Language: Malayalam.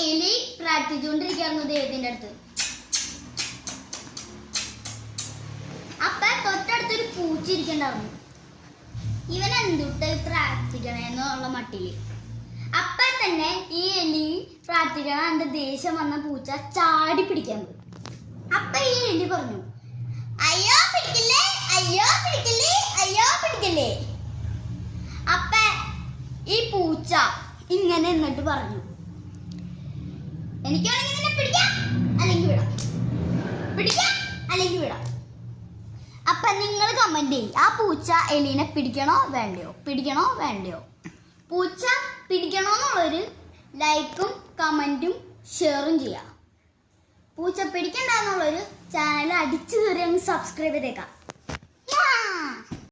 എലി പ്രാർത്ഥിച്ചുകൊണ്ടിരിക്കുന്നു ദൈവത്തിന്റെ അടുത്ത്. അപ്പൊ തൊട്ടടുത്തൊരു പൂച്ച ഇരിക്കണ്ടായിരുന്നു. ഇവൻ എന്തുട്ടായി പ്രാർത്ഥിക്കണേന്നുള്ള മട്ടില്. അപ്പൊ തന്നെ ഈ എലി പ്രാർത്ഥിക്കണ എന്റെ ദേഷ്യം വന്ന പൂച്ച ചാടി പിടിക്കാൻ പോയി. അപ്പൊ ഈ എലി പറഞ്ഞു, അയ്യോ പിടിക്കില്ലേ, അയ്യോ പിടിക്കില്ലേ, അയ്യോ പിടിക്കില്ലേ. അപ്പ ഈ പൂച്ച ഇങ്ങനെ എന്നിട്ട് പറഞ്ഞു, എനിക്കാണെങ്കിൽ നിന്നെ പിടിക്കാം അല്ലെങ്കിൽ വിടാം, പിടിക്കാം അല്ലെങ്കിൽ വിടാം. അപ്പൊ നിങ്ങൾ കമന്റ് ചെയ്യും, ആ പൂച്ച എലീനെ പിടിക്കണോ വേണ്ടയോ, പിടിക്കണോ വേണ്ടയോ. പൂച്ച പിടിക്കണോന്നുള്ളൊരു ലൈക്കും കമന്റും ഷെയറും ചെയ്യാം. പൂച്ച പിടിക്കണ്ടെന്നുള്ളൊരു ചാനൽ അടിച്ചു കയറി അങ്ങ് സബ്സ്ക്രൈബ് ചെയ്തേക്കാം.